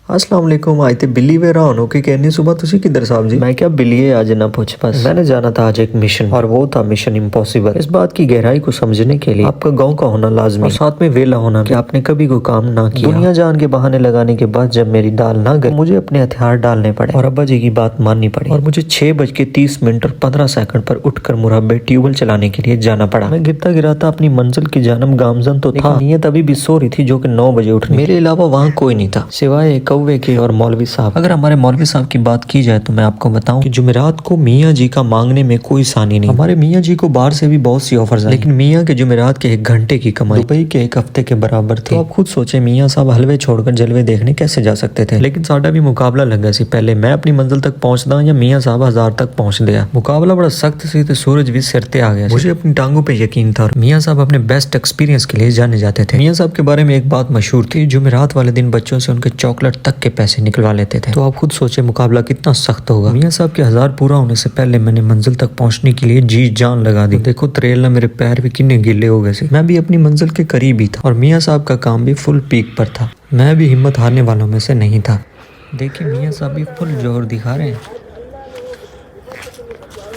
अस्सलाम वालेकुम। आए थे बिल्ली वे रहा हो कि कहनी सुबह तुसी किधर साहब जी? मैं क्या बिल्ली है आज ना पूछ, बस मैंने जाना था आज एक मिशन और वो था मिशन इम्पॉसिबल। इस बात की गहराई को समझने के लिए आपका गांव का होना लाजमी और साथ में वेला होना कि आपने कभी कोई काम ना किया। दुनिया जान के बहाने लगाने के बाद जब मेरी दाल ना गई मुझे अपने हथियार डालने पड़े और अब्बा जी की बात माननी पड़ी और मुझे 6:30 और 15 सेकंड पर उठकर मुरब्बे ट्यूबवेल चलाने के लिए जाना पड़ा। मैं गिरता गिराता अपनी मंजिल की जानब गामजन तो था, नीयत अभी भी सो रही थी जो कि 9 बजे उठनी। मेरे अलावा वहाँ कोई नहीं था सिवाय कौवे के और मौलवी साहब। अगर हमारे मौलवी साहब की बात की जाए तो मैं आपको बताऊं कि जुमेरात को मियाँ जी का मांगने में कोई सानी नहीं। हमारे मियाँ जी को बाहर से भी बहुत सी ऑफर्स आई, लेकिन मियाँ के जुमेरात के 1 घंटे की कमाई दुबई के 1 हफ्ते के बराबर थी। तो आप खुद सोचे मियाँ साहब हलवे छोड़कर जलवे देखने कैसे जा सकते थे। लेकिन साडा भी मुकाबला लगा सी, पहले मैं अपनी मंजिल तक पहुंचदा या मियाँ साहब 1000 तक पहुंच दिया। मुकाबला बड़ा सख्त सी तो सूरज भी सिरते आ गया। मुझे अपनी टांगों पे यकीन था। मियाँ साहब अपने बेस्ट एक्सपीरियंस के लिए जाने जाते थे। मियाँ साहब के बारे में एक बात मशहूर थी, जुमेरात वाले दिन बच्चों से उनके चॉकलेट तक के पैसे निकलवा लेते थे। तो आप खुद सोचे मुकाबला कितना सख्त होगा। मियाँ साहब के 1000 पूरा होने से पहले मैंने मंजिल तक पहुंचने के लिए जी जान लगा दी। देखो त्रेल मेरे पैर भी कितने गिले हो गए थे। मैं भी अपनी मंजिल के करीब ही था और मियाँ साहब का काम भी फुल पीक पर था। मैं भी हिम्मत हारने वालों में से नहीं था। देखिए मियाँ साहब भी फुल जोर दिखा रहे हैं।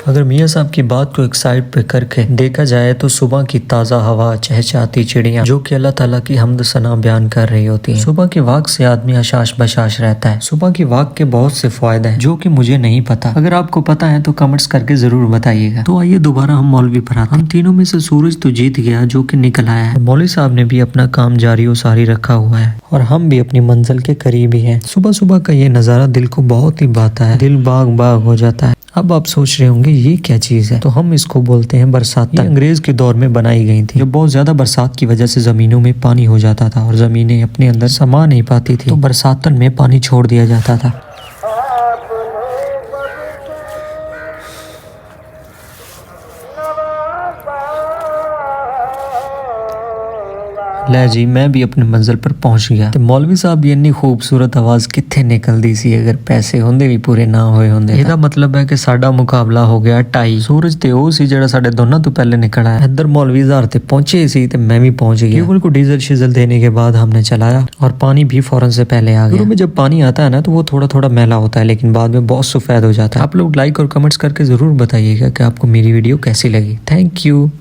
अगर मियाँ साहब की बात को एक साइड पे करके देखा जाए तो सुबह की ताज़ा हवा, चहचहाती चिड़ियाँ जो कि अल्लाह ताला की हम्द सना बयान कर रही होती हैं। सुबह की वाक से आदमी अशाश बशाश रहता है। सुबह की वाक के बहुत से फायदे हैं जो कि मुझे नहीं पता। अगर आपको पता है तो कमेंट्स करके जरूर बताइएगा। तो आइए दोबारा हम मौलवी पर आते हैं। हम तीनों में से सूरज तो जीत गया जो कि निकल आया है। मौलवी साहब ने भी अपना काम जारी सारी रखा हुआ है और हम भी अपनी मंजिल के करीब ही हैं। सुबह सुबह का ये नज़ारा दिल को बहुत ही भाता है, दिल बाग बाग हो जाता है। अब आप सोच रहे होंगे ये क्या चीज़ है, तो हम इसको बोलते हैं बरसात। ये अंग्रेज के दौर में बनाई गई थी। जब बहुत ज्यादा बरसात की वजह से जमीनों में पानी हो जाता था और जमीनें अपने अंदर समा नहीं पाती थी तो बरसातन में पानी छोड़ दिया जाता था। ले जी मैं भी अपनी मंजिल पर पहुंच गया ते मौलवी साहब भी इन्नी खूबसूरत आवाज किथे निकलदी सी अगर पैसे होंदे भी पूरे ना होए होंदे। ਇਹਦਾ मतलब है कि साडा मुकाबला हो गया टाई। सूरज ते ਉਹ ਸੀ ਜਿਹੜਾ ਸਾਡੇ ਦੋਨਾਂ ਤੋਂ पहले निकल आया। इधर मौलवी ज़ार ते पहुंचे सी ते मैं भी पहुंच गया। ट्यूबवेल को डीजल शिजल देने के बाद हमने चलाया और पानी भी फौरन से पहले आ गया। शुरू में जब पानी आता है ना तो वो थोड़ा थोड़ा मैला होता है लेकिन बाद में बहुत सफेद हो जाता है। आप लोग लाइक और कमेंट्स करके जरूर बताइएगा कि आपको मेरी वीडियो कैसी लगी। Thank you.